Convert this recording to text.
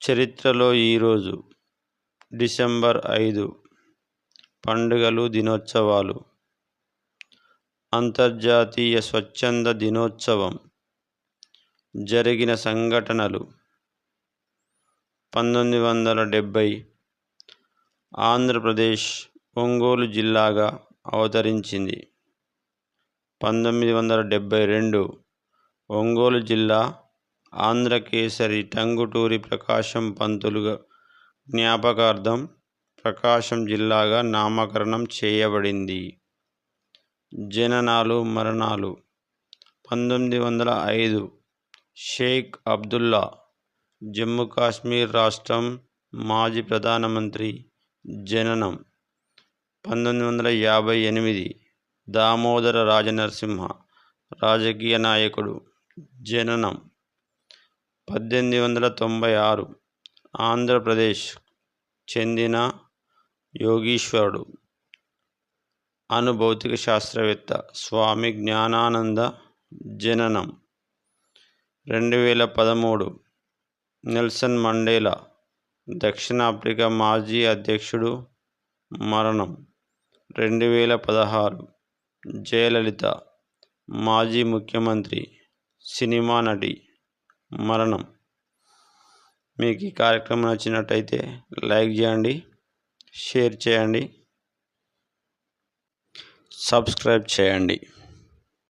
చరిత్రలో ఈరోజు డిసెంబర్ 5 పండుగలు దినోత్సవాలు. అంతర్జాతీయ స్వచ్ఛంద దినోత్సవం. జరిగిన సంఘటనలు. 1970 ఆంధ్రప్రదేశ్ ఒంగోలు జిల్లాగా అవతరించింది. 1972 ఒంగోలు జిల్లా ఆంధ్రకేసరి టంగుటూరి ప్రకాశం పంతులు జ్ఞాపకార్థం ప్రకాశం జిల్లాగా నామకరణం చేయబడింది. జననాలు మరణాలు. 1905 షేక్ అబ్దుల్లా జమ్మూ కాశ్మీర్ రాష్ట్రం మాజీ ప్రధానమంత్రి జననం. 1958 దామోదర రాజనరసింహ రాజకీయ నాయకుడు జననం. 1896 ఆంధ్రప్రదేశ్ చెందిన యోగీశ్వరుడు అణుభౌతిక శాస్త్రవేత్త స్వామి జ్ఞానానంద జననం. 2013 నెల్సన్ మండేలా దక్షిణాఫ్రికా మాజీ అధ్యక్షుడు మరణం. 2016 జయలలిత మాజీ ముఖ్యమంత్రి సినిమా నటి మరణం. మీకు ఈ కార్యక్రమం నచ్చినట్టయితే లైక్ చేయండి, షేర్ చేయండి, సబ్స్క్రైబ్ చేయండి.